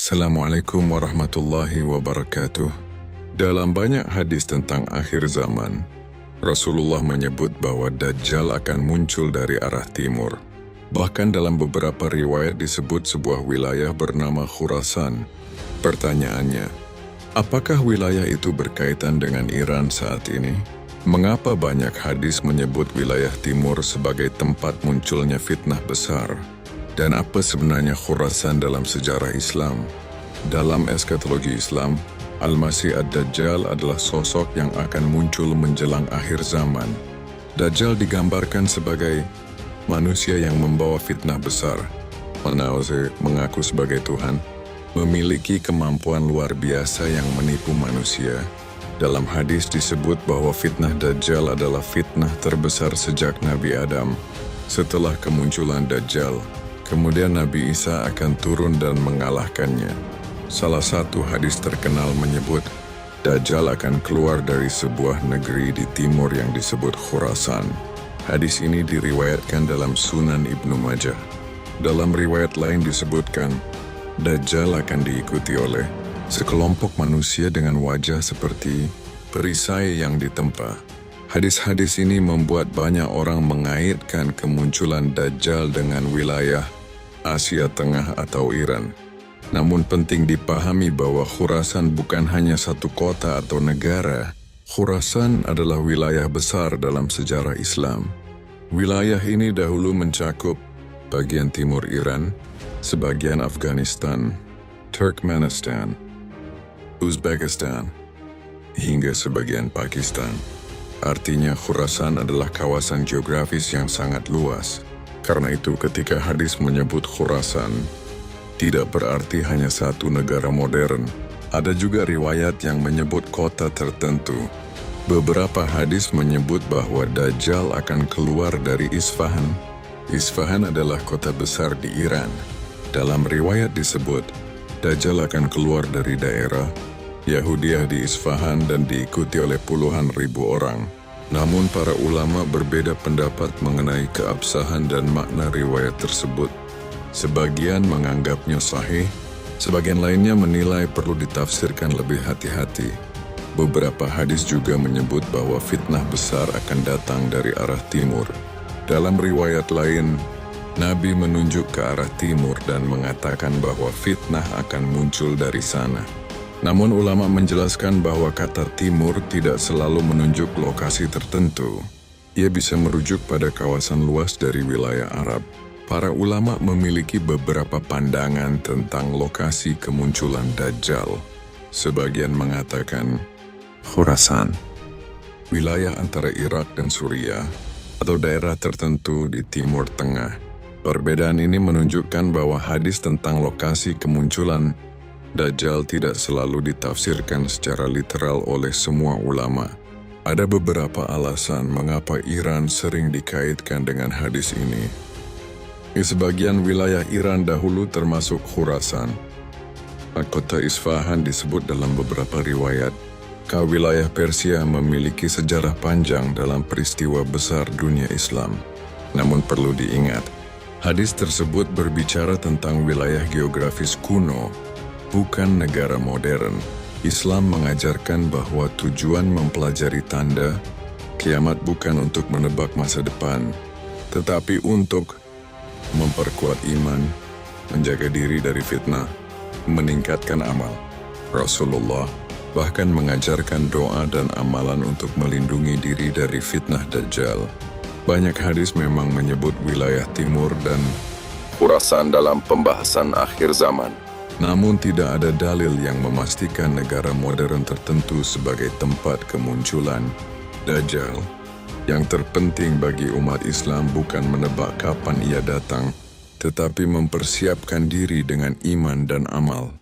Assalamualaikum warahmatullahi wabarakatuh. Dalam banyak hadis tentang akhir zaman, Rasulullah menyebut bahwa Dajjal akan muncul dari arah timur. Bahkan dalam beberapa riwayat disebut sebuah wilayah bernama Khurasan. Pertanyaannya, apakah wilayah itu berkaitan dengan Iran saat ini? Mengapa banyak hadis menyebut wilayah timur sebagai tempat munculnya fitnah besar? Dan apa sebenarnya Khurasan dalam sejarah Islam? Dalam eskatologi Islam, Al-Masih Ad-Dajjal adalah sosok yang akan muncul menjelang akhir zaman. Dajjal digambarkan sebagai manusia yang membawa fitnah besar, mengaku sebagai Tuhan, memiliki kemampuan luar biasa yang menipu manusia. Dalam hadis disebut bahwa fitnah Dajjal adalah fitnah terbesar sejak Nabi Adam. Setelah kemunculan Dajjal, kemudian Nabi Isa akan turun dan mengalahkannya. Salah satu hadis terkenal menyebut, Dajjal akan keluar dari sebuah negeri di timur yang disebut Khurasan. Hadis ini diriwayatkan dalam Sunan Ibnu Majah. Dalam riwayat lain disebutkan, Dajjal akan diikuti oleh sekelompok manusia dengan wajah seperti perisai yang ditempa. Hadis-hadis ini membuat banyak orang mengaitkan kemunculan Dajjal dengan wilayah Asia Tengah atau Iran. Namun penting dipahami bahwa Khurasan bukan hanya satu kota atau negara. Khurasan adalah wilayah besar dalam sejarah Islam. Wilayah ini dahulu mencakup bagian timur Iran, sebagian Afghanistan, Turkmenistan, Uzbekistan, hingga sebagian Pakistan. Artinya Khurasan adalah kawasan geografis yang sangat luas. Karena itu ketika hadis menyebut Khurasan, tidak berarti hanya satu negara modern. Ada juga riwayat yang menyebut kota tertentu. Beberapa hadis menyebut bahwa Dajjal akan keluar dari Isfahan. Isfahan adalah kota besar di Iran. Dalam riwayat disebut, Dajjal akan keluar dari daerah Yahudiyah di Isfahan dan diikuti oleh puluhan ribu orang. Namun para ulama berbeda pendapat mengenai keabsahan dan makna riwayat tersebut. Sebagian menganggapnya sahih, sebagian lainnya menilai perlu ditafsirkan lebih hati-hati. Beberapa hadis juga menyebut bahwa fitnah besar akan datang dari arah timur. Dalam riwayat lain, Nabi menunjuk ke arah timur dan mengatakan bahwa fitnah akan muncul dari sana. Namun ulama menjelaskan bahwa kata timur tidak selalu menunjuk lokasi tertentu. Ia bisa merujuk pada kawasan luas dari wilayah Arab. Para ulama memiliki beberapa pandangan tentang lokasi kemunculan Dajjal. Sebagian mengatakan Khurasan, wilayah antara Irak dan Suriah, atau daerah tertentu di Timur Tengah. Perbedaan ini menunjukkan bahwa hadis tentang lokasi kemunculan Dajjal tidak selalu ditafsirkan secara literal oleh semua ulama. Ada beberapa alasan mengapa Iran sering dikaitkan dengan hadis ini. Di sebagian wilayah Iran dahulu termasuk Khurasan. Kota Isfahan disebut dalam beberapa riwayat. Wilayah Persia memiliki sejarah panjang dalam peristiwa besar dunia Islam. Namun perlu diingat, hadis tersebut berbicara tentang wilayah geografis kuno, bukan negara modern. Islam mengajarkan bahwa tujuan mempelajari tanda kiamat bukan untuk menebak masa depan, tetapi untuk memperkuat iman, menjaga diri dari fitnah, meningkatkan amal. Rasulullah bahkan mengajarkan doa dan amalan untuk melindungi diri dari fitnah Dajjal. Banyak hadis memang menyebut wilayah timur dan Khurasan dalam pembahasan akhir zaman. Namun tidak ada dalil yang memastikan negara modern tertentu sebagai tempat kemunculan Dajjal. Yang terpenting bagi umat Islam bukan menebak kapan ia datang, tetapi mempersiapkan diri dengan iman dan amal.